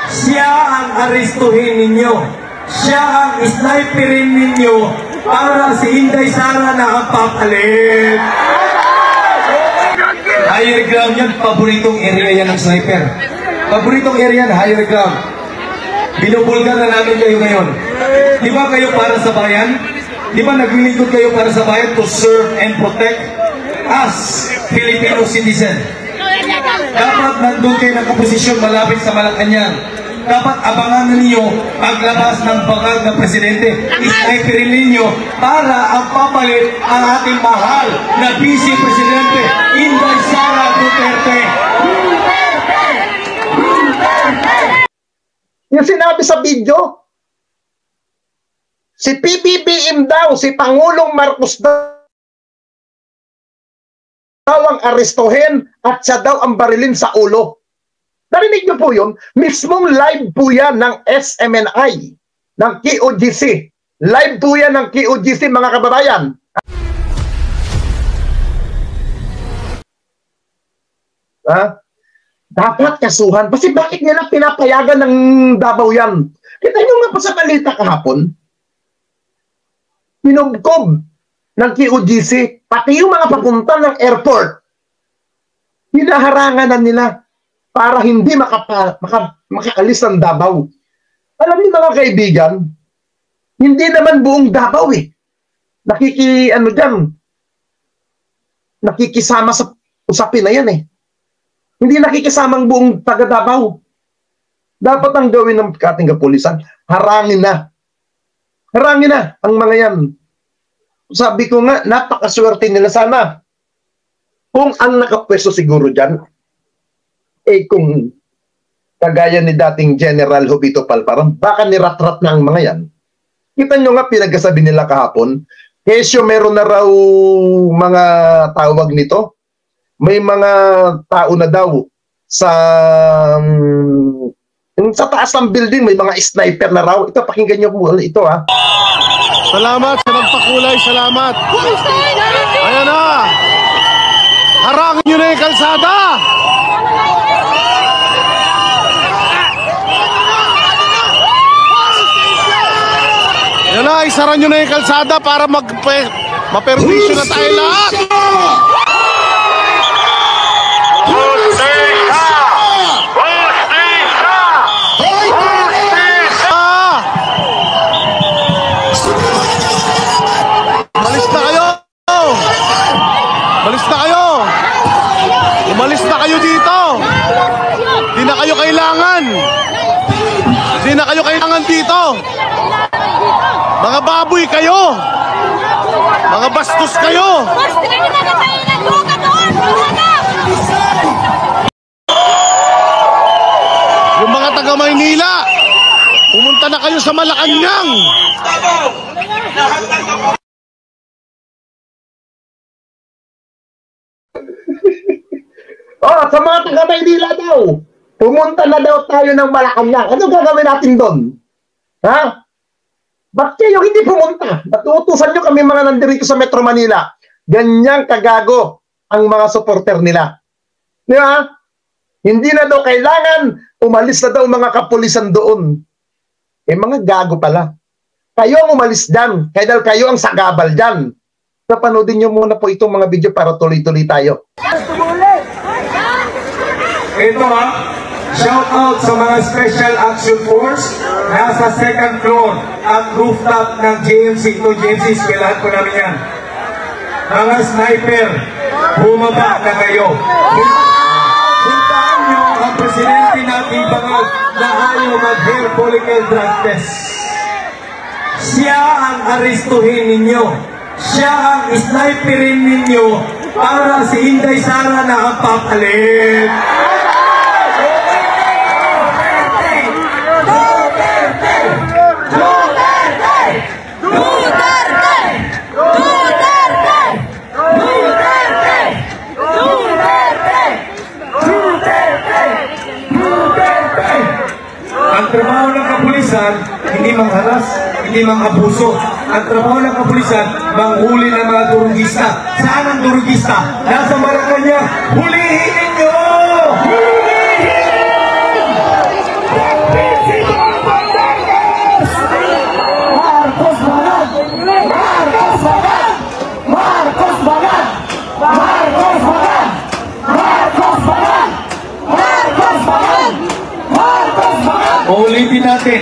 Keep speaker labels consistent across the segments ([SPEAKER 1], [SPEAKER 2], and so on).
[SPEAKER 1] Siya ang aristuhin ninyo. Siya ang sniperin ninyo para si Inday Sara na ang papalit. Higher ground yan, paboritong area yan ng sniper. Paboritong area yan, higher ground. Binubulgar na namin kayo ngayon. Di ba kayo para sa bayan? Di ba naglilingkod kayo para sa bayan to serve and protect us, Filipino citizen? Dapat nandun kayo ng kaposisyon malapit sa Malacanang. Dapat abangan ninyo paglabas ng bangag na presidente. Isniperin ninyo para ang papalit ang ating mahal na Vice Presidente, Inday Sara Duterte.
[SPEAKER 2] Yung sinabi sa video, si PBBM daw, si Pangulong Marcos daw ang arestuhin at siya daw ang barilin sa ulo. Narinig niyo po yun? Mismong live po yan ng SMNI, ng KOGC. Live po yan ng KOGC, mga kababayan. Dapat kasuhan. Kasi bakit nila pinapayagan ng Davao yan? Kita nyo nga pa sa balita kahapon, pinubkob ng KOGC, pati yung mga papunta ng airport, hinaharangan na nila para hindi makaalis ng Davao. Alam niyo mga kaibigan, hindi naman buong Davao nakikisama sa usapin na yan Hindi nakikisamang buong taga Davao. Dapat ang gawin ng ating kapulisan, harangin na. Harangin na ang mga yan. Sabi ko nga, napakaswerte nila sana. Kung ang nakapwesto siguro dyan, kung kagaya ni dating General Jovito Palparan, baka nirat-rat na ang mga yan. Kita nyo nga, pinagkasabi nila kahapon, kesyo meron na raw mga tawag nito, may mga tao na daw sa taas ng building, may mga sniper na raw. Ito, pakinggan nyo po ito
[SPEAKER 3] Salamat sa nagpakulay, salamat. Ayan na. Harangin nyo na yung kalsada. Yan na, isara nyo na yung kalsada para maperwisyo na tayo lahat. Umalis na kayo! Umalis na kayo! Umalis na kayo dito! Di na kayo kailangan! Di na kayo kailangan dito! Mga baboy kayo! Mga bastos kayo! Yung mga taga Maynila, pumunta na kayo sa Malacanang!
[SPEAKER 2] Sa mga taga Maynila daw, pumunta na daw tayo ng Malacanang. Ano gagawin natin doon? Ba't kayo hindi pumunta? Ba't uutusan nyo kami mga nandirito sa Metro Manila? Ganyang kagago ang mga supporter nila. Di ba? Hindi na daw kailangan, umalis na daw mga kapulisan doon. Mga gago pala. Kayo ang umalis dyan. Kaya kayo ang sagabal dyan. Napanoodin nyo muna po itong mga video para tuloy-tuloy tayo.
[SPEAKER 1] Ito shout out sa mga Special Action Force nasa second floor at rooftop ng JMC. Ito JMC, eskwelahan po namin yan. Mga sniper, bumaba na kayo. Puntaan nyo ang presidente nating bangag na ayaw mag-hair follicle drug test. Siya ang aristuhin ninyo. Siya ang sniperin ninyo para si Inday Sara na ang papalit. Ang trabaho ng kapulisan, hindi mangharas, hindi mang-abuso. Ang trabaho ng kapulisan, manghuli ng mga durugista. Saan ang durugista? Nasa Malacanang. Hulihin ninyo! Hulihin! Uulitin natin.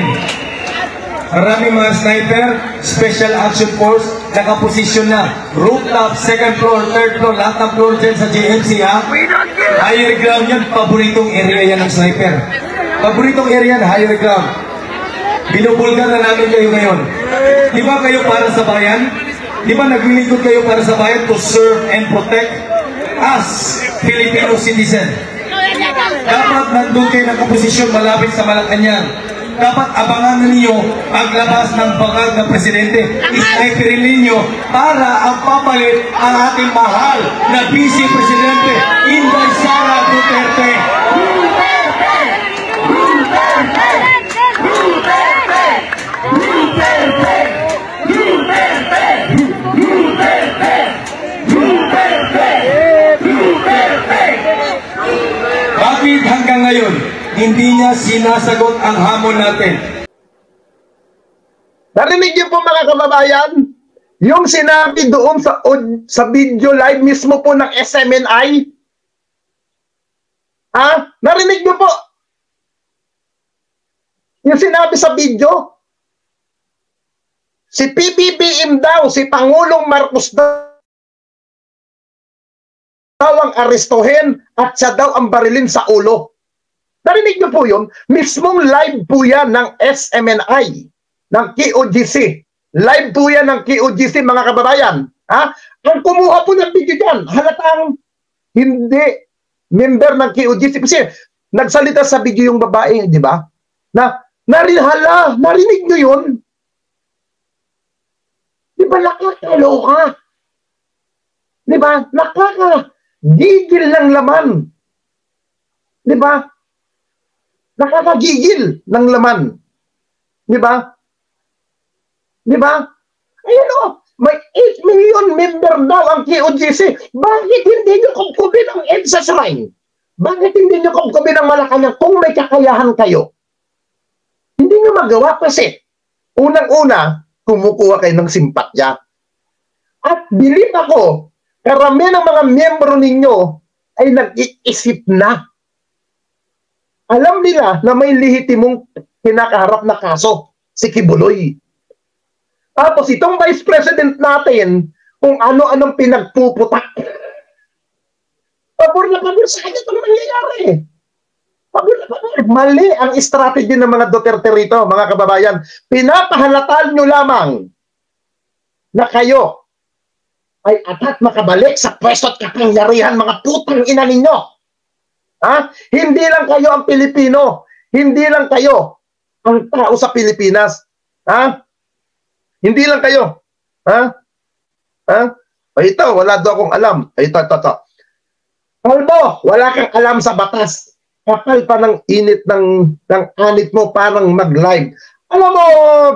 [SPEAKER 1] Maraming mga sniper, special action force, nakaposisyon na. Rooftop, second floor, third floor, lahat ng floor dyan sa JMC, ha? Higher ground yan, paboritong area yan ng sniper. Paboritong area yan, higher ground. Binubulgan na namin kayo ngayon. Di ba kayo para sa bayan? Di ba naglilingkod kayo para sa bayan to serve and protect us, Filipino citizen? Dapat nandun kayo nakaposisyon malapit sa Malacanang. Dapat abangan ninyo paglabas ng bakal na presidente. Isniperin ninyo para ang papalit ang ating mahal na Vice Presidente, Inday Sara Duterte. Bakit hanggang ngayon hindi niya sinasagot ang hamon natin?
[SPEAKER 2] Narinig niyo po mga kababayan, yung sinabi doon sa video live mismo po ng SMNI? Ha? Narinig niyo po? Yung sinabi sa video? Si PBBM daw, si Pangulong Marcos daw ang arestuhin at siya daw ang barilin sa ulo. Narinig niyo po yun? Mismong live po yan ng SMNI, ng KOGC. Live po yan ng KOGC, mga kababayan. Ha? Ang kumuha po ng video dyan, halatang hindi member ng KOGC. Kasi nagsalita sa video yung babae, di ba? Narinig niyo yun? Di ba nakakaloka? Di ba? Nakakagigil ng laman. Di ba? Nakakagigil ng laman. Di ba? Di ba? Ayun o, may 8 million member daw ang KOGC. Bakit hindi nyo kubkubin ang EDSA Shrine? Bakit hindi nyo kubkubin ang Malacanang kung may kakayahan kayo? Hindi nyo magawa kasi unang-una, kumukuha kayo ng simpatya. At bilib ako, karamihan ng mga miyembro ninyo ay nag-iisip na. Alam nila na may lehitimong kinakaharap na kaso, si Kibuloy. Tapos itong Vice President natin, kung ano-anong pinagpuputak. Pabor na pabor sa kanya itong nangyayari. Pabor na pabor. Mali ang strategy ng mga Duterte rito, mga kababayan. Pinapahalataan nyo lamang na kayo ay atat makabalik sa pwesto at kapangyarihan, mga putang ina ninyo. Ha? Hindi lang kayo ang Pilipino. Hindi lang kayo ang tao sa Pilipinas. Ha? Hindi lang kayo. Ha? Ha? Ay, ito, wala daw akong alam. Ay, ito. Kalbo, wala kang alam sa batas. Kapal pa ng init ng anit mo parang mag-live. Alam mo,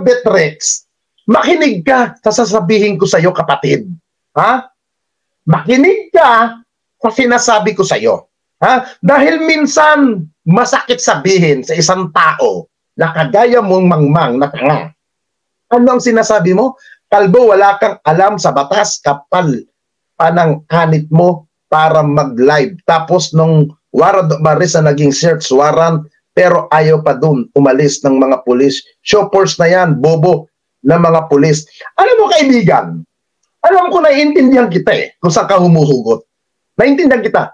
[SPEAKER 2] Betrex, makinig ka sa sasabihin ko sa iyo, kapatid. Ha? Makinig ka sa sinasabi ko sa iyo. Ha? Dahil minsan masakit sabihin sa isang tao na kagaya mong mangmang na tanga. Ano ang sinasabi mo? Kalbo, wala kang alam sa batas, kapal pa ng anit mo para mag-live. Tapos nung warrant of arrest na naging search warrant, pero ayaw pa dun umalis ng mga pulis. Shoppers na yan, bobo na mga pulis. Alam mo kaibigan, alam ko naiintindihan kita kung saan ka humuhugot. Naiintindihan kita.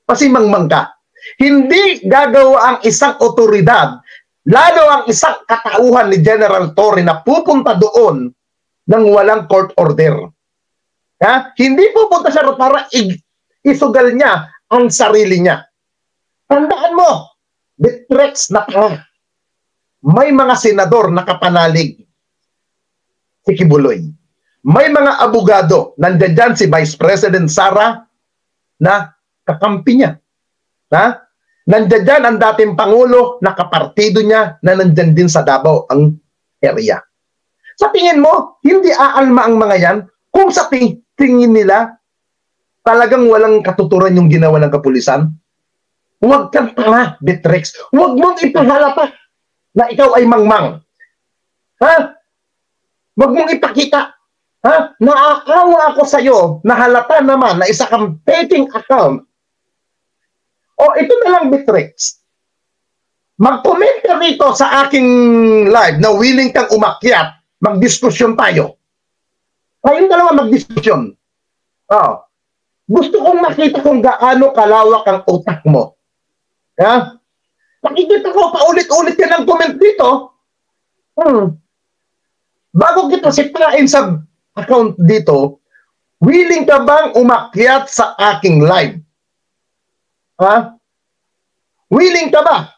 [SPEAKER 2] Kasi mangmang ka. Hindi gagawa ang isang otoridad, lalo ang isang katauhan ni General Torre na pupunta doon nang walang court order. Ha? Hindi pupunta siya para isugal niya ang sarili niya. Tandaan mo, Betrex na tanga. May mga senador na kapanalig si Kibuloy. May mga abogado, nandiyan dyan si Vice President Sara na kakampi niya. Ha? Nandiyan dyan ang dating Pangulo na kapartido niya na nandiyan din sa Davao ang area. Sa tingin mo, hindi aalma ang mga yan kung sa tingin nila talagang walang katuturan yung ginawa ng kapulisan? Huwag kang tanga, Betrex. Huwag mong ipahalata na ikaw ay mangmang. Ha? Huwag mong ipakita. Ha? Naakawa ako sa iyo na halata naman na isa kang faking account. O ito na lang, Betrex. Mag-comment ka rito sa aking live na willing kang umakyat, magdiskusyon tayo. Kayong dalawa magdiskusyon. Oh. Gusto kong makita kung gaano kalawak ang utak mo. Ha? Nakikita ko, paulit-ulit ka ng comment dito. Bago kita sipain sa account dito, willing ka bang umakyat sa aking live? Ha? Willing ka ba?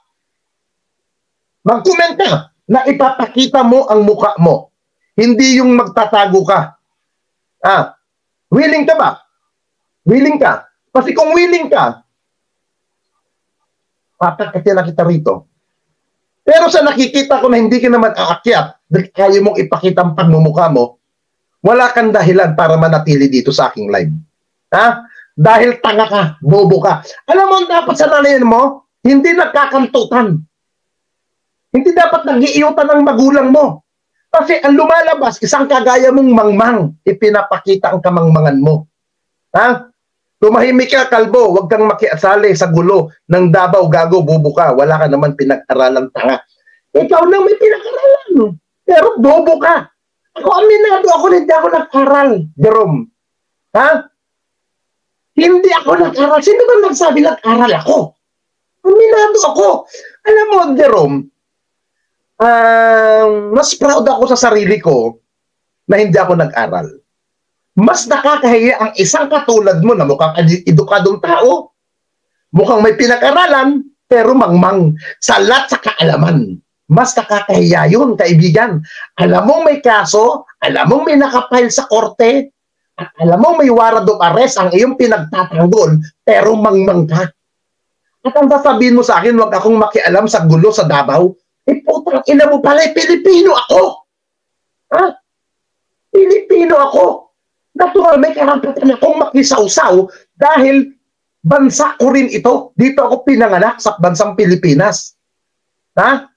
[SPEAKER 2] Mag-comment ka na ipapakita mo ang muka mo. Hindi yung magtatago ka. Ah, willing ka ba? Willing ka? Kasi kung willing ka, papakatin na kita rito. Pero sa nakikita ko na hindi ka naman aakyat, dahil kaya mong ipakita ang pagmumukha mo, wala kang dahilan para manatili dito sa aking live. Ha? Dahil tanga ka, bobo ka. Alam mo, dapat sa nanayan mo, hindi nagkakantutan. Hindi dapat nag-iiyutan ng magulang mo. Kasi ang lumalabas, isang kagaya mong mangmang, ipinapakita ang kamangmangan mo. Ha? Tumahimik ka, kalbo, huwag kang makiasali sa gulo ng Davao, gago, bobo ka. Wala ka naman pinag-aralan, tanga. Ikaw lang may pinag-aralan. Pero bobo ka. Ako, aminado ako, hindi ako nag-aral, Jerome. Ha? Hindi ako nag-aral. Sino ba nagsabi nag-aral ako? Aminado ako. Alam mo, Jerome, mas proud ako sa sarili ko na hindi ako nag-aral. Mas nakakahiya ang isang katulad mo na mukhang edukadong tao. Mukhang may pinag-aralan, pero mangmang. Salat sa kaalaman. Mas nakakahiya yun, kaibigan. Alam mong may kaso, alam mong may nakapile sa korte, at alam mong may warrant of arrest ang iyong pinagtatanggol, pero mangmang ka. At ang sasabihin mo sa akin, wag akong makialam sa gulo sa Davao. Putang ina mo pala, Pilipino ako. Ha? Pilipino ako. Natural, may karapatan akong makisawsaw dahil bansa ko rin ito. Dito ako pinanganak sa bansang Pilipinas. Ha?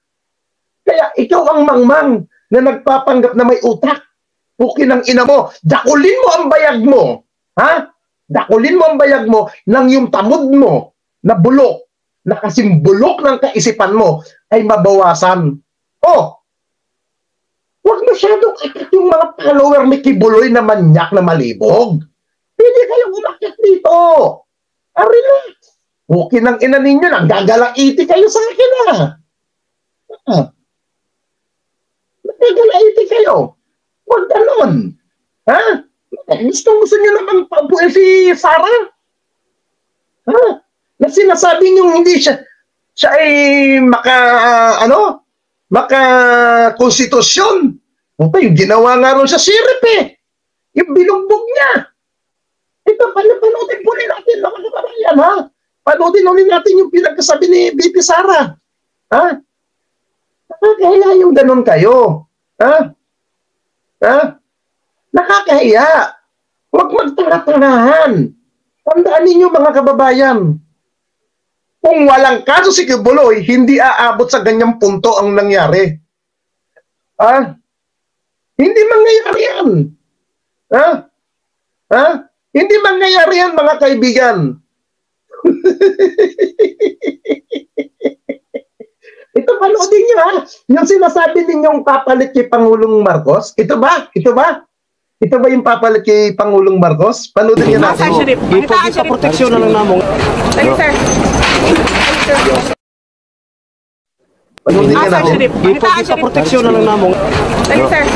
[SPEAKER 2] Kaya ikaw ang mangmang na nagpapanggap na may utak. Pukin ang ina mo. Dakulin mo ang bayag mo. Ha? Dakulin mo ang bayag mo nang yung tamod mo na bulok, na kasimbulok ng kaisipan mo ay mabawasan. Oh! Huwag masyadong akat yung mga follower ni Kibuloy na manyak na malibog. Pwede kayong umakyat dito. Relax. Okay ng ina ninyo, nanggagalaiti kayo sa akin Nanggagalaiti kayo. Huwag ganon. Ha? Gusto nyo naman pabuin si Sarah? Ha? Na sinasabi nyo hindi siya ay maka-konstitusyon. Yung ginawa nga rin sa sirip yung binugbog niya. Ito, panoodin po rin natin, mga kababayan, ha? Panoodin ulit natin yung pinagkasabi ni BP Sara. Ha? Nakakahiya yung ganun kayo. Ha? Ha? Nakakahiya. Huwag magtanga-tangahan. Tandaan ninyo, mga kababayan, kung walang kaso si Kibuloy, hindi aabot sa ganyang punto ang nangyari. Ha? Hindi mangyayari yan. Ha? Ha? Hindi mangyayari yan, mga kaibigan. Ito, panoodin nyo, ha? Yung sinasabi ninyong papalit kay Pangulong Marcos, ito ba? Ito ba? Ito ba yung papalit kay Pangulong Marcos? Panoodin nyo natin.
[SPEAKER 4] Ipag sa proteksyon na lang namong.
[SPEAKER 5] Dali, sir.
[SPEAKER 2] Panoodin nyo natin.
[SPEAKER 4] Ipag sa proteksyon na lang namong.
[SPEAKER 5] Dali, sir.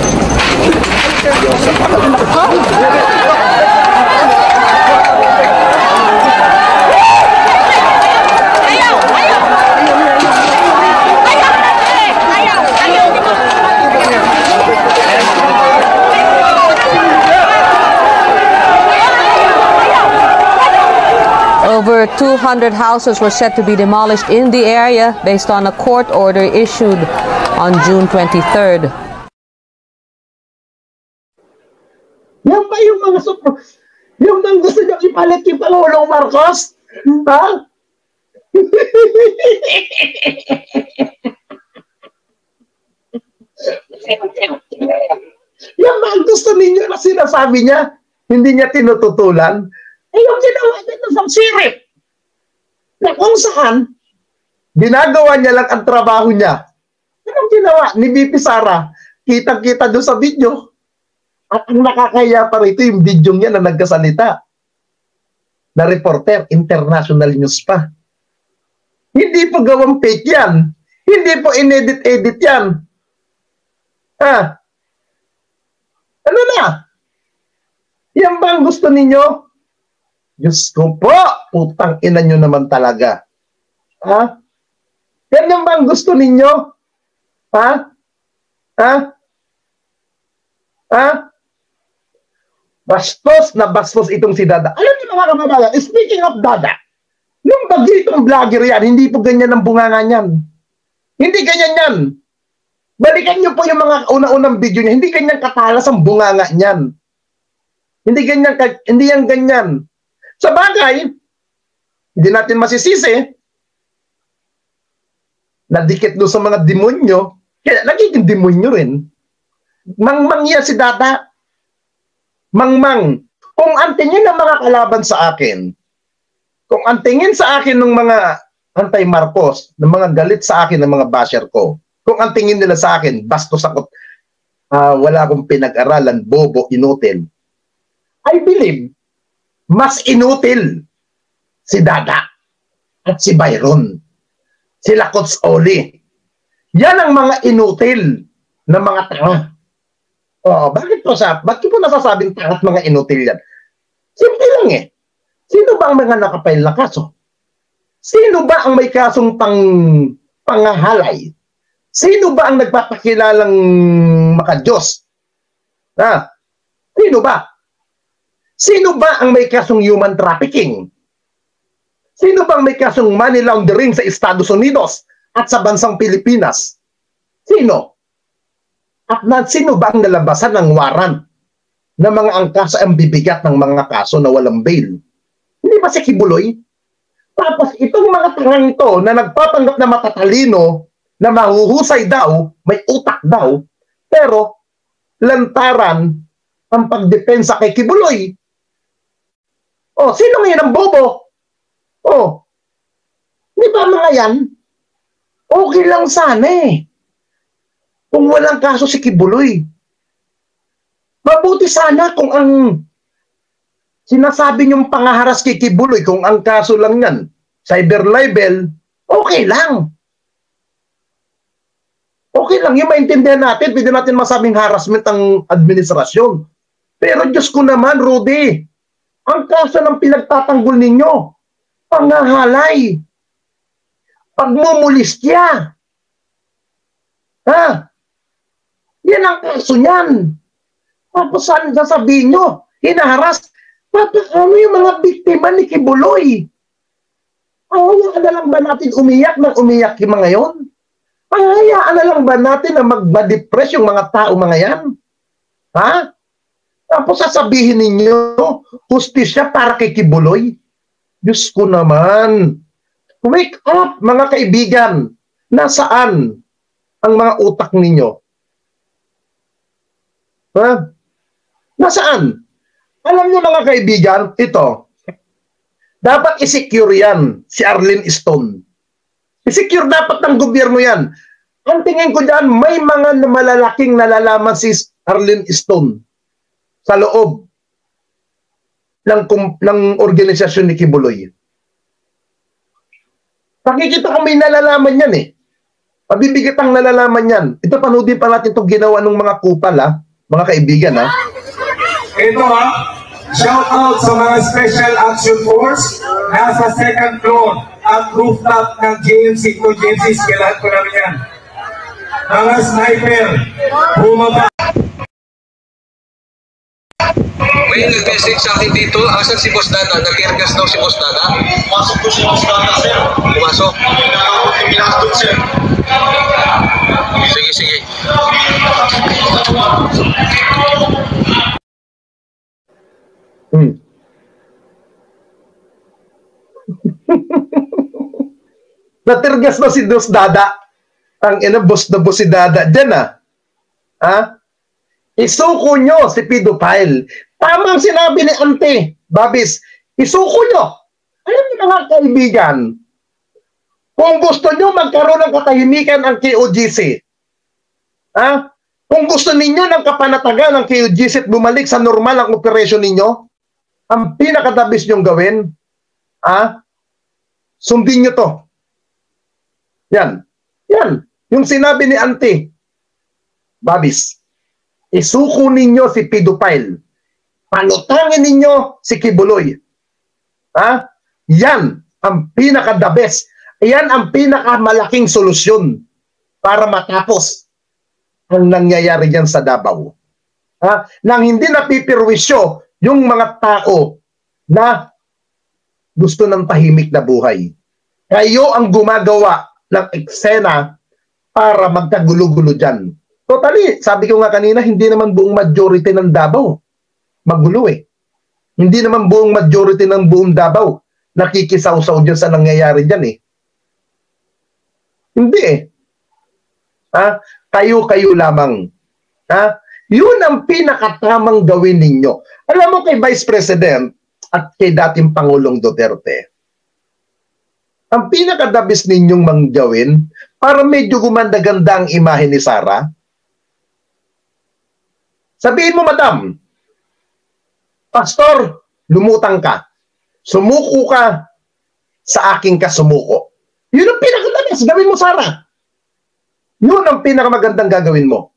[SPEAKER 6] Over 200 houses were set to be demolished in the area based on a court order issued on June 23rd.
[SPEAKER 2] Yan ba yung mga yung nang gusto niyo ipalit kay Pangulong Marcos? Ha? Yan ba ang gusto ninyo na sinasabi niya? Hindi niya tinututulan? Yung ginawa niya sa sirip na kung saan ginagawa niya lang ang trabaho niya ginawa ni VP Sara, kitang-kita doon sa video. At ang nakakaya pa rito, yung video niya na nagkasalita. Na reporter, international news pa. Hindi po gawang fake yan. Hindi po inedit-edit yan. Ano na? Yan ba ang gusto ninyo? Diyos ko po, putang ina nyo naman talaga. Yan ba ang gusto ninyo? Bastos na bastos itong si Dada. Alam niyo mga kababayan, speaking of Dada, yung bagitong vlogger yan, hindi po ganyan ang bunganga niyan. Hindi ganyan yan. Balikan niyo po yung mga una-unang video niya, hindi ganyan katalas ang bunganga niyan. Hindi yan ganyan. Sa bagay, hindi natin masisisi, nadikit doon sa mga demonyo, kaya nagiging demonyo rin. Mangmang yan si Dada. Mangmang. Kung ang tingin ng mga kalaban sa akin, kung ang tingin sa akin ng mga anti-Marcos, ng mga galit sa akin ng mga basher ko, kung ang tingin nila sa akin, bastos ako, wala akong pinag-aralan, bobo, inutil, I believe, mas inutil si Dada at si Byron, sila Coach Oli. Yan ang mga inutil na mga tanga. Bakit po nasasabing tangat mga inutil yan? Simple lang eh. Sino ba ang mga nakapail na kaso? Sino ba ang may kasong pangahalay? Sino ba ang nagpapakilalang makadiyos? Sino ba? Sino ba ang may kasong human trafficking? Sino ba ang may kasong money laundering sa Estados Unidos at sa bansang Pilipinas? Sino? At sino ba ang nalabasan ng warrant na mga angkas ang bibigat ng mga kaso na walang bail? Hindi ba si Kibuloy? Tapos itong mga tangang ito na nagpapanggap na matatalino, na mahuhusay daw, may utak daw, pero lantaran ang pagdepensa kay Kibuloy. Sino ngayon ang bobo? Di ba mga yan? Okay lang sana eh. Kung walang kaso si Kibuloy. Mabuti sana kung ang sinasabi niyong pangaharas kay Kibuloy, kung ang kaso lang yan, cyber libel, okay lang. Okay lang, yung maintindihan natin, pwede natin masabing harassment ang administrasyon. Pero Diyos ko naman, Rudy, ang kaso ng pinagtatanggol ninyo, pangahalay, pagmumulistya. Yan ang kaso niyan. Tapos saan sasabihin nyo? Hinaharas. Ano yung mga biktima ni Kibuloy? Hayaan na lang ba natin umiyak ng umiyak yung mga yon? Hayaan na lang ba natin na magba-depress yung mga tao mga yan? Tapos sasabihin ninyo, hustisya para kay Kibuloy? Diyos ko naman. Wake up, mga kaibigan. Nasaan ang mga utak ninyo? Nasaan? Alam niyo mga kaibigan, ito, dapat i-secure yan, si Arlene Stone. I-secure dapat ng gobyerno yan. Ang tingin ko dyan, may mga malalaking nalalaman si Arlene Stone sa loob ng organisasyon ni Kibuloy. Pakikita ko may nalalaman yan eh. Mabibigat ang nalalaman yan. Ito, panoodin pa natin itong ginawa ng mga kupal mga kaibigan
[SPEAKER 1] Ito shout out sa mga Special Action Force nasa second floor at rooftop ng JMC. Ito JMC, kailangan ko namin yan. Mga sniper, bumaba.
[SPEAKER 5] May nag-message sa akin dito, asan si Boss Dada? Nag-airgas daw si Boss Dada?
[SPEAKER 7] Pumasok po si Boss Dada, sir.
[SPEAKER 5] Pumasok?
[SPEAKER 7] Pinasok, sir.
[SPEAKER 5] Sige, sige.
[SPEAKER 2] Natirgas na si Boss Dada. Ang boss na boss si Dada dyan Isuko nyo si pedophile. Tama ang sinabi ni Ante Babis. Isuko nyo. Alam niyo mga kaibigan, kung gusto nyo magkaroon ng katahimikan ang KOGC, Ha? Kung gusto ninyo ng kapanatagan ng KOJC at bumalik sa normal ang operasyon ninyo, ang pinakadabis nyong gawin, sundin nyo to. Yan. Yan. Yung sinabi ni Auntie, Babis, isuko ninyo si pedophile. Panutangin ninyo si Kibuloy. Yan ang pinaka-the best. Yan ang pinakamalaking solusyon para matapos ang nangyayari dyan sa Davao. Nang hindi napipirwisyo yung mga tao na gusto ng tahimik na buhay. Kayo ang gumagawa ng eksena para magkagulo-gulo dyan. Totally, sabi ko nga kanina, hindi naman buong majority ng Davao magulo eh. Hindi naman buong majority ng buong Davao nakikisaw-saw dyan sa nangyayari dyan eh. Hindi eh. Kayo-kayo lamang. Yun ang pinakatamang gawin ninyo. Alam mo kay Vice President at kay dating Pangulong Duterte, ang pinakadabis ninyong manggawin para medyo gumanda-ganda ang imahe ni Sara, sabihin mo, Madam, Pastor, lumutang ka. Sumuko ka sa aking kasumuko. Yun ang pinakadabis. Gawin mo, Sara. Yun ang pinakamagandang gagawin mo.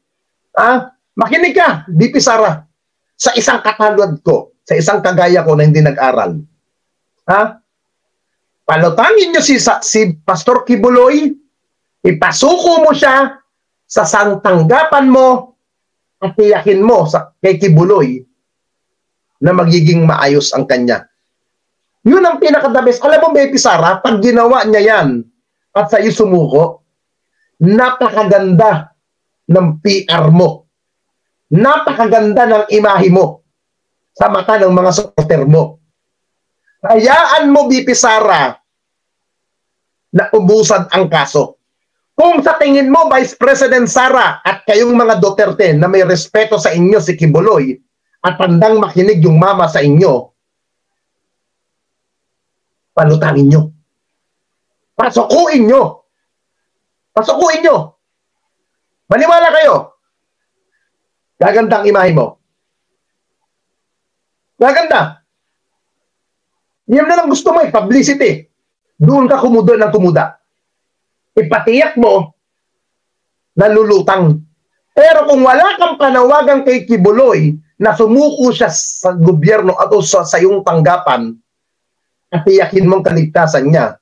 [SPEAKER 2] Makinig ka, BP Sara, sa isang katulad ko, sa isang kagaya ko na hindi nag-aral. Palutangin nyo si Pastor Kibuloy, ipasuko mo siya sa sangtanggapan mo at tiyakin mo kay Kibuloy na magiging maayos ang kanya. Yun ang pinakadabes. Alam mo, BP Sara, pag ginawa niya yan at sa iyo sumuko, napakaganda ng PR mo. Napakaganda ng imahe mo sa mata ng mga supporter mo. Hayaan mo, BP Sara, na ubusan ang kaso. Kung sa tingin mo, Vice President Sara, at kayong mga Duterte na may respeto sa inyo si Kibuloy at handang makinig yung mama sa inyo, palutangin nyo. Pasukuin nyo. Pasukuin nyo. Maniwala kayo. Gagandang imahe mo. Gaganda. Yan na lang gusto mo eh, publicity. Doon ka kumudo ng kumuda. Ipatiyak mo na lulutang. Pero kung wala kang panawagan kay Kibuloy na sumuko siya sa gobyerno at sa iyong tanggapan at tiyakin mong kaligtasan niya,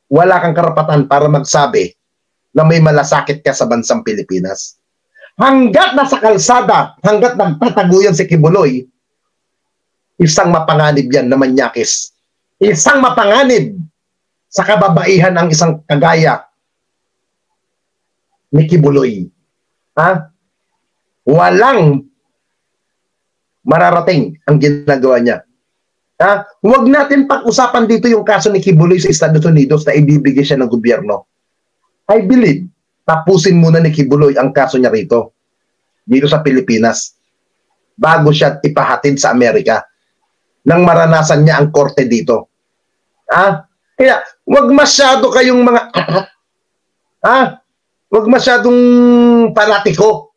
[SPEAKER 2] wala kang karapatan para magsabi na may malasakit ka sa bansang Pilipinas. Hanggat nasa kalsada, hanggat nagtataguyan si Kibuloy, isang mapanganib yan na manyakis. Isang mapanganib sa kababaihan ang isang kagaya ni Kibuloy. Walang mararating ang ginagawa niya. Huwag natin pag-usapan dito yung kaso ni Kibuloy sa Estados Unidos na ibibigay siya ng gobyerno. I believe, tapusin muna ni Kibuloy ang kaso niya rito, dito sa Pilipinas, bago siya ipahatid sa Amerika nang maranasan niya ang korte dito. Kaya, huwag masyado kayong mga huwag masyadong panatiko.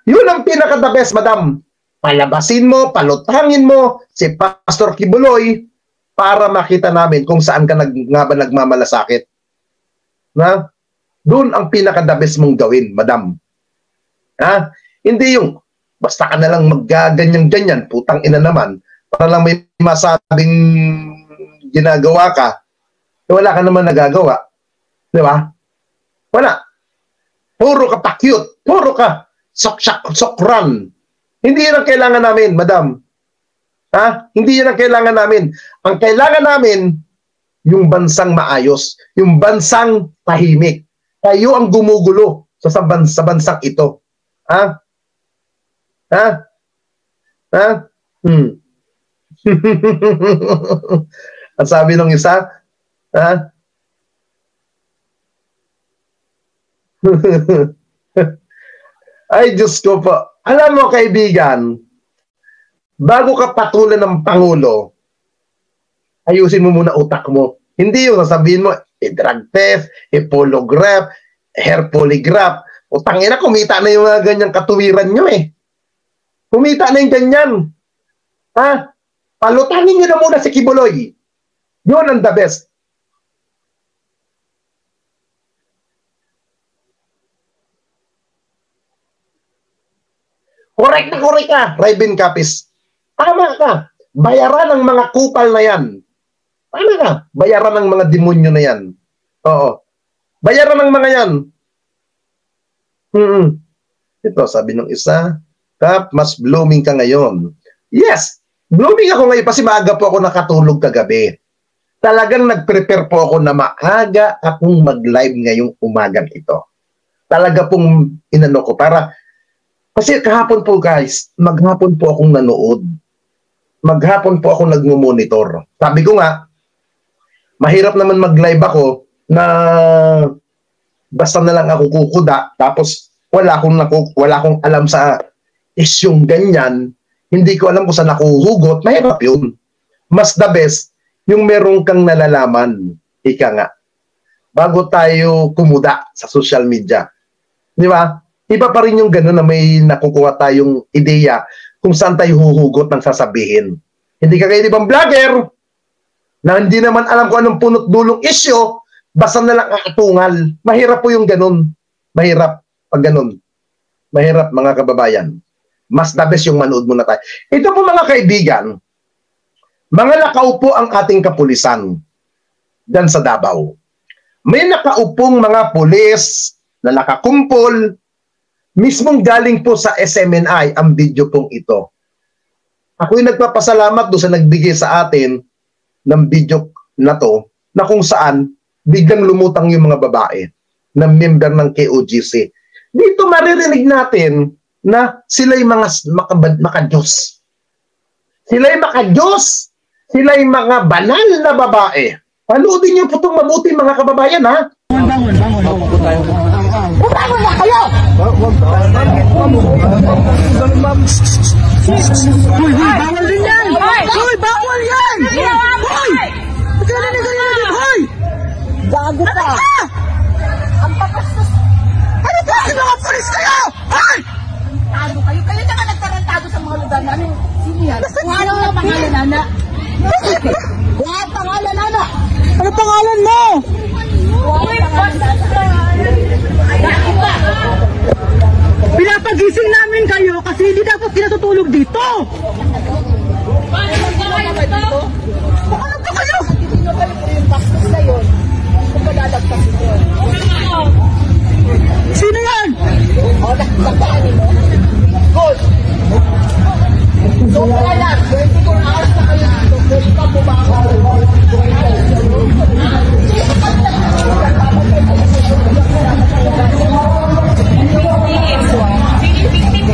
[SPEAKER 2] Yun ang pinaka-the best, Madam. Palabasin mo, palutangin mo si Pastor Kibuloy para makita namin kung saan ka nga ba nagmamalasakit. Doon ang pinaka-the best mong gawin, Madam. Hindi yung basta ka na lang maggaganyan-ganyan, putang ina naman, para lang may masabing ginagawa ka, wala ka naman nagagawa. Di ba? Wala. Puro ka pa-cute. Puro ka sok-sokran. Hindi yan ang kailangan namin, Madam. Hindi yan ang kailangan namin. Ang kailangan namin, yung bansang maayos. Yung bansang tahimik. Kayo ang gumugulo sa bansang ito. At sabi ng isa, ay, Diyos ko po. Alam mo, kaibigan, bago ka patulan ng Pangulo, ayusin mo muna utak mo. Hindi yung sasabihin mo, i-drug test, i-polygraph, hair polygraph, O tangina, kumita na yung mga ganyang katuwiran nyo eh. Kumita na yung ganyan. Ha? Palutanin nyo na muna si Kibuloy. Yun ang the best. Correct ka, Raven Capis. Tama ka. Bayaran ng mga kupal na yan. Tama ka. Bayaran ng mga demonyo na yan. Oo. Bayaran ng mga yan. Ito, sabi nung isa, Kap, mas blooming ka ngayon. Yes, blooming ako ngayon kasi maaga po ako nakatulog kagabi. Talagang nag-prepare po ako na maaga akong mag-live ngayong umagang ito. Talaga pong inano ko para, kasi kahapon po guys, maghapon po akong nanood. Maghapon po akong nagmumonitor. Sabi ko nga, mahirap naman mag-live ako na basta na lang ako kukuda, tapos wala akong alam sa isyong ganyan, hindi ko alam kung saan nakuhugot, mahirap yun. Mas the best, yung meron kang nalalaman, ika nga, bago tayo kumuda sa social media. Di ba? Iba pa rin yung gano'n na may nakukuha tayong ideya kung saan tayo huhugot ng sasabihin. Hindi ka kayo ibang vlogger na hindi naman alam kung anong punot dulong isyo, basta na lang aatungal. Mahirap po yung ganun. Mahirap pag ganun. Mahirap mga kababayan. Mas the best yung manood muna tayo. Ito po mga kaibigan, mga nakaupo ang ating kapulisan dyan sa Davao. May nakaupong mga pulis na nakakumpol, mismong galing po sa SMNI ang video pong ito. Ako'y nagpapasalamat doon sa nagbigay sa atin ng video na to, na kung saan biglang lumutang yung mga babae na member ng KOGC. Dito maririnig natin na sila'y mga makadiyos. Sila'y makadiyos. Sila'y mga banal na babae. Panoodin niyo po itong mabuti mga kababayan, ha? Bangon na kayo! Hoy, bawal din yan! Hoy, bawal yan! Hoy! Hoy! Gago ka! Ang pakastos! Ano ba? Mga polis kayo! Hoy! Tago kayo! Kayo na nga nagtarantado sa mga lugar namin. Sino yan? Ano ang pangalan, Nana? Wala pangalan, Nana! Ano pangalan mo? Pinapagising namin kayo kasi hindi dapat kinatutulog dito. Ano ba kayo? Sino kayo po yung pastos na yun? Kung malalagpas ito. Sino yan? O, nakakaanin mo? Good. So, wala lang. 24 hours na kayo dito. Pwede ka bumawa.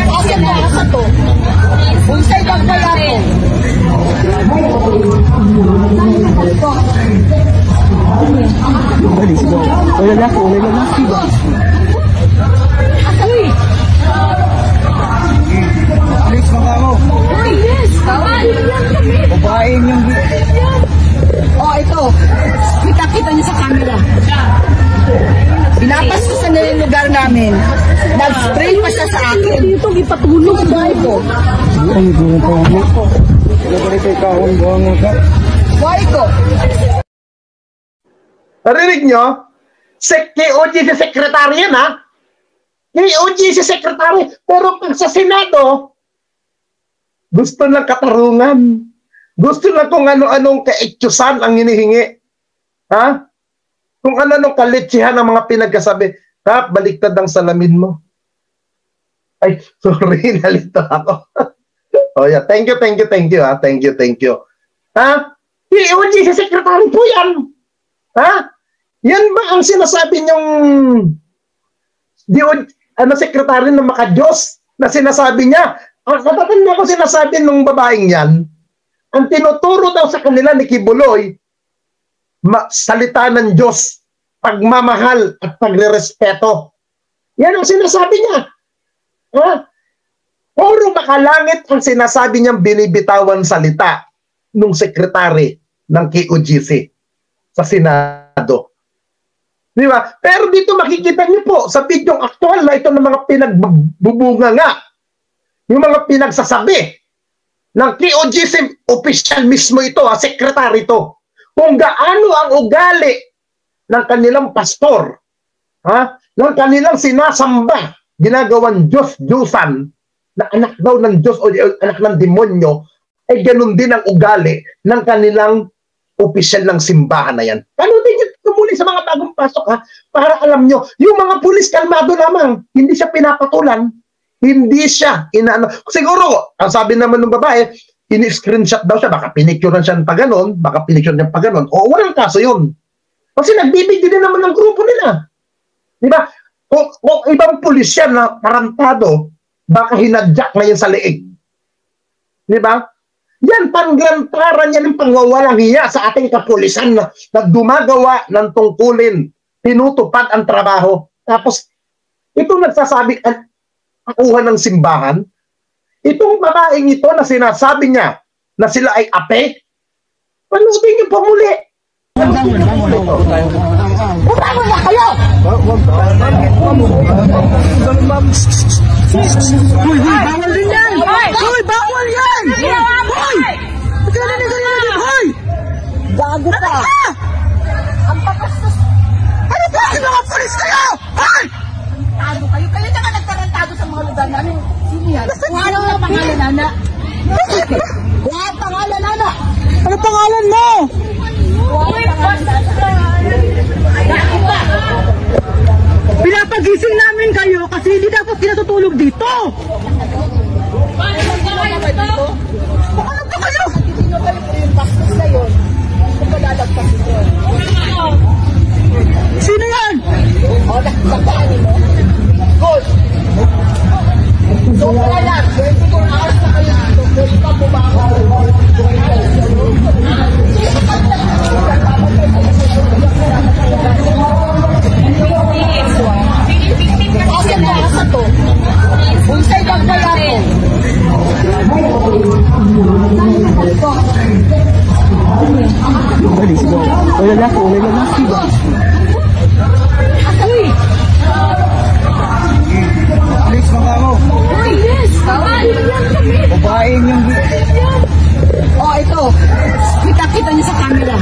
[SPEAKER 2] Asan na asa to? Unsay bang kaya to? Wala lalaki ba? Uy! Please, magamo. Uy, yes! Kawan! Babaeng yung... Oh, ito. Kita-kita niyo sa camera. Pinapas ko sa lugar namin. Nag-spray pa siya sa akin. Dito, ipatulog sa bahay ko. Bahay ko. Narinig nyo? KOG si sekretary yan, ha? KOG si sekretary. Pero pag sa Senado, gusto ng katarungan. Gusto na kung ano-anong kaitsusan ang hinihingi. Ha? Kung ano-anong kalitsihan ang mga pinagkasabi. Ha? Baliktad ang salamin mo. Ay, sorry, nalito ako. Oh yeah, thank you, ha? Thank you. Ha? POG si secretary po yan. Ha? Yan ba ang sinasabi niyong secretary ng makadiyos na sinasabi niya? Natatanda ko sinasabi ng babaeng yan, ang tinuturo daw sa kanila ni Kibuloy, salita ng Diyos, pagmamahal at pagrerespeto. Yan ang sinasabi niya. Ha? Puro makalangit ang sinasabi niyang binibitawan salita nung sekretary ng KOGC sa Senado. Di ba? Pero dito makikita niyo po sa video aktual na ito ng mga pinagbubunga nga. Yung mga pinagsasabi ng KOJC official mismo ito, sekretary ito. Kung gaano ang ugali ng kanilang pastor, ng kanilang sinasamba, ginagawang Diyos-Diyosan, na anak daw ng Diyos o anak ng demonyo, ay ganun din ang ugali ng kanilang opisyal ng simbahan na yan. Ano din yun muli sa mga bagong pasok para alam nyo, yung mga pulis kalmado lamang, hindi siya pinapatulan, hindi siya inaano. Siguro, ang sabi naman ng babae, ini-screenshot daw siya, baka pinicturean siya pa ganon, baka pinicturean niya pa ganon, o walang kaso yun. Kasi nagbibigay din naman ng grupo nila. Di ba? Kung ibang pulis yan na tarantado, baka hinadyak na yan sa leeg. Di ba? Yan, panglantaran yan ng pangwawalang hiya sa ating kapulisan na dumagawa ng tungkulin, tinutupad ang trabaho. Tapos, itong nagsasabi, akuha ng simbahan, itong babaeng ito na sinasabi niya na sila ay ape, panutin niyo po muli. Bangon na kayo! Hoy, bawal din yan! Hoy, bawal yan! Hoy! Hoy! Gago ka! Ang pakastos! Ano ba? Ang mga polis kayo! Hoy! Tarantado kayo! Kayo na nga nagtarantado sa mga lugar namin. Sino yan? Ano ang pangalan, Nana? Wala ang pangalan, Nana! Ano pangalan mo? Pinapagising namin kayo kasi hindi dapat pinatutulog dito. Ano ba kayo? Sino kayo po yung pastos na yun? Kung malalagpas ito. Sino yan? O, nakakaanin mo? Good. So, wala lang. 24 hours na kayo dito. Pwede pa bumawa. Asan na asa to? Unsay bagaya to? Dali, sigaw. Wala laki, wala laki ba? Uy! Please, magkano? Uy, yes! Babaeng yung... Oh, ito. Kita-kita niyo sa camera.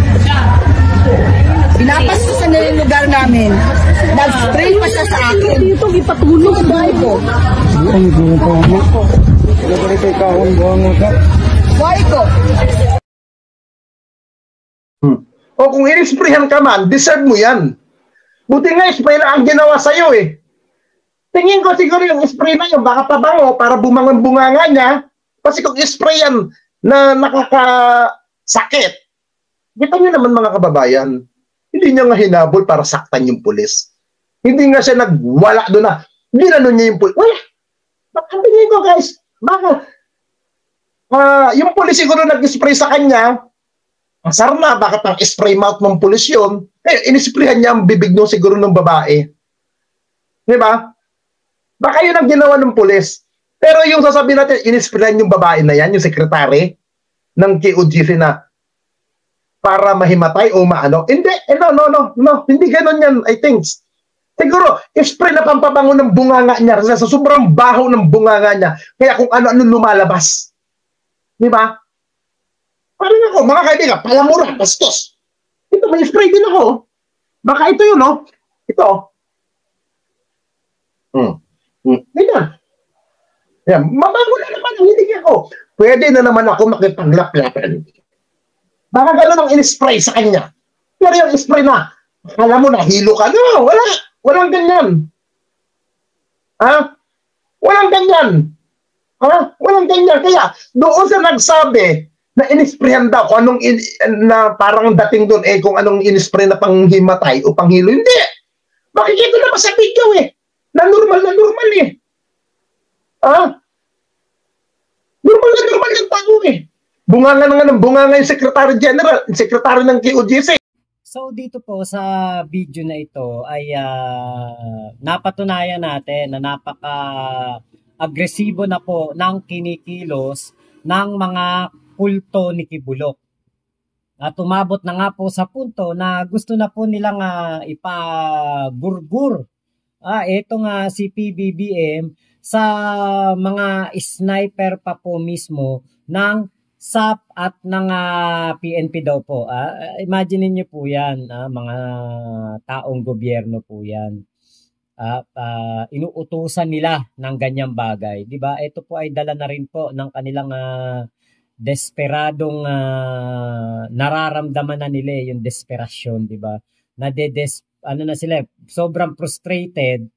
[SPEAKER 2] Pinapastusan na yung lugar namin. Nag-spray pa siya sa akin. Dito, ipatulog sa bahay ko. Ay, hindi po ako. Wala ko ikaw ang buwang ka. Bahay ko. O kung in-sprayan ka man, deserve mo yan. Buti nga, spray lang ang ginawa sa'yo eh. Tingin ko siguro yung spray na yun, baka pabango para bumangon bunganga niya. Kasi kung spray yan na nakakasakit, kita niyo naman mga kababayan, hindi niya nga hinabol para saktan yung pulis. Hindi nga siya nagwala doon na, ginanon niya yung pulis. Wala. Baka tingin ko guys, baka yung pulis siguro nag-spray sa kanya, asar na, bakit ang spray mouth ng pulis yun? Inisprayan niya ang bibig nung siguro ng babae. Di ba? Baka yun ang ginawa ng pulis. Pero yung sasabihin natin, inisprayan yung babae na yan, yung sekretary ng KOJC na para mahimatay o maano. Hindi, no. Hindi ganun yan, I think. Siguro, spray na pampabango ng bunganga niya sa sobrang baho ng bunganga niya. Kaya kung ano-ano lumalabas. Di ba? Parang ako, mga kaibigan, palamura, bastos. Ito, may spray din ako. Baka ito yun, no? Ito. Ganyan. Yan, mabago na naman ang hilig ako. Pwede na naman ako makipaglap-lapan. Baka gano'n ang in-spray sa kanya. Pero yung spray na, alam mo, nahilo ka. No, wala. Walang ganyan. Walang ganyan. Walang ganyan. Kaya, doon sa nagsabi na in-sprayan daw kung anong na parang dating doon kung anong in-spray na panghimatay o panghilo. Hindi. Makikita naman sa video na normal eh. Normal yung tao Bunganga na nga ng bunganga yung Secretary General, Secretary ng KOJC.
[SPEAKER 8] So dito po sa video na ito ay napatunayan natin na napaka-agresibo na po ng kinikilos ng mga kulto ni Kibulok. At tumabot na nga po sa punto na gusto na po nilang ipagurgur itong si PBBM sa mga sniper pa po mismo ng SAP at ng PNP daw po. Imagine niyo po yan, mga taong gobyerno po yan. Inuutusan nila ng ganyang bagay. Diba? Ito po ay dala na rin po ng kanilang desperadong nararamdaman na nila yung desperasyon, di ba? Na sila, sobrang frustrated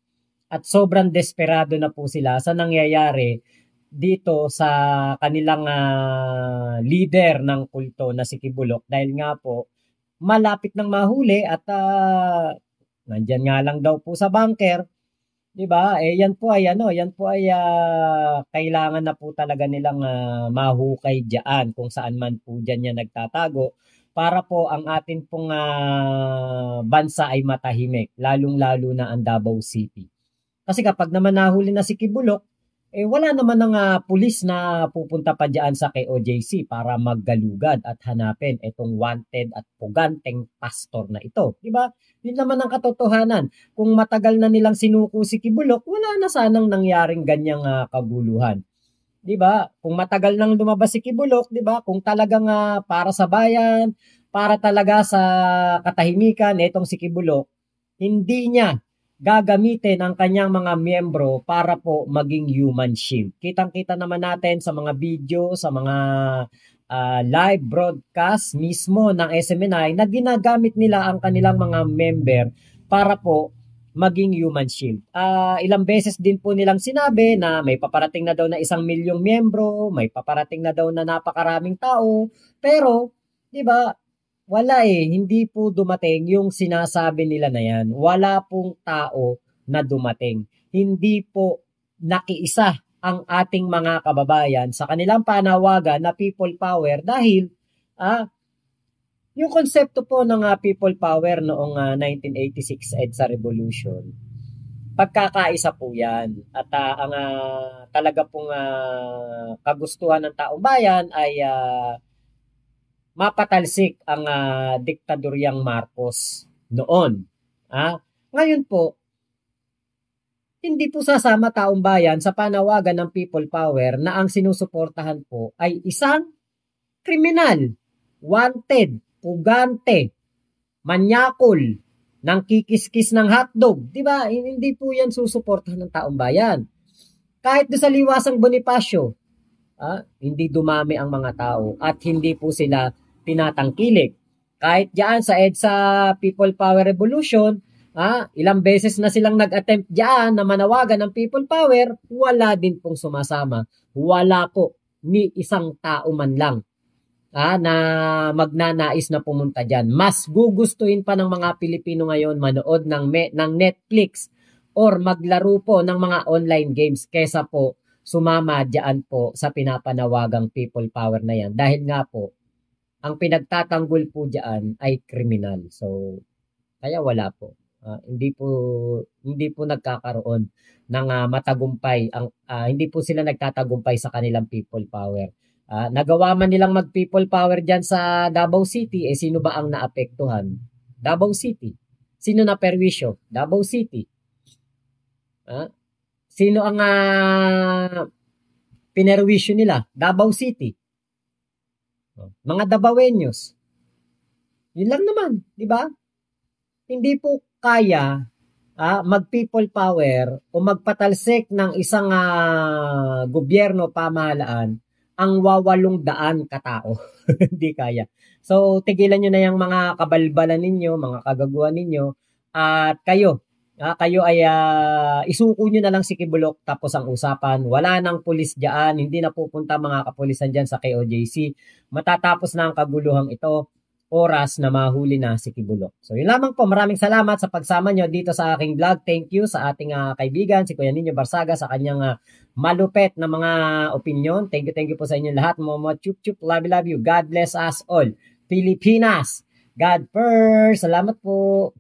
[SPEAKER 8] at sobrang desperado na po sila sa nangyayari dito sa kanilang leader ng kulto na si Kibuloc dahil nga po malapit nang mahuli at nandyan nga lang daw po sa bunker. 'Di ba? Yan po ay kailangan na po talaga nilang mahukay diyan kung saan man po diyan niya nagtatago para po ang atin pong bansa ay matahimik, lalong-lalo na ang Davao City. Kasi kapag naman nahuli na si Kibuloc, wala naman ng pulis na pupunta pa diyan sa KOJC para maggalugad at hanapin itong wanted at puganteng pastor na ito. 'Di ba? Yun naman ang katotohanan. Kung matagal na nilang sinuko si Kibuloc, wala na sanang nangyaring ganyang kaguluhan. 'Di ba? Kung matagal nang lumabas si Kibuloc, 'di ba? Kung talagang para sa bayan, para talaga sa katahimikan itong si Kibuloc, hindi niya gagamitin ang kanyang mga miyembro para po maging human shield. Kitang-kita naman natin sa mga video, sa mga live broadcast mismo ng SMNI na ginagamit nila ang kanilang mga member para po maging human shield. Ilang beses din po nilang sinabi na may paparating na daw na 1,000,000 miyembro, may paparating na daw na napakaraming tao, pero 'di ba? Wala hindi po dumating yung sinasabi nila na yan. Wala pong tao na dumating. Hindi po nakiisa ang ating mga kababayan sa kanilang panawagan na people power dahil yung konsepto po ng people power noong 1986 EDSA Revolution, pagkakaisa po yan. At ang talaga pong kagustuhan ng taong bayan ay mapatalsik ang diktadoryang Marcos noon. Ngayon po, hindi po sasama taong bayan sa panawagan ng people power na ang sinusuportahan po ay isang kriminal, wanted, pugante, manyakol, nang kikiskis ng hotdog. Diba? Hindi po yan susuportahan ng taong bayan. Kahit do sa Liwasang Bonifacio, hindi dumami ang mga tao at hindi po sila tinatangkilik. Kahit diyan sa EDSA People Power Revolution, ilang beses na silang nag-attempt diyan na manawagan ng people power, wala din pong sumasama. Wala po ni isang tao man lang na magnanais na pumunta diyan. Mas gugustuhin pa ng mga Pilipino ngayon manood ng Netflix or maglaro po ng mga online games kesa po sumama diyan po sa pinapanawagang people power na yan. Dahil nga po, ang pinagtatanggol po diyan ay kriminal. So, kaya wala po. Hindi po nagkakaroon ng matagumpay. Hindi po sila nagtatagumpay sa kanilang people power. Nagawa man nilang mag people power diyan sa Davao City, sino ba ang naapektuhan? Davao City. Sino na perwisyo? Davao City. Sino ang pinerwisyo nila? Davao City. Mga Davaoeños. Yun lang naman, di ba? Hindi po kaya mag-people power o magpatalsik ng isang gobyerno pamahalaan ang 800 katao. Hindi kaya. So, tigilan nyo na yung mga kabalbalan ninyo, mga kagaguhan ninyo, at kayo ay isuko nyo na lang si Kibuloc tapos ang usapan. Wala nang pulis dyan, hindi na pupunta mga kapulisan dyan sa KOJC. Matatapos na ang kaguluhang ito, oras na mahuli na si Kibuloc. So yun lamang po, maraming salamat sa pagsama nyo dito sa aking vlog. Thank you sa ating kaibigan, si Kuya Nino Barsaga, sa kanyang malupet na mga opinion. Thank you po sa inyo lahat. Momo, chup chup, love you. God bless us all. Pilipinas, God first. Salamat po.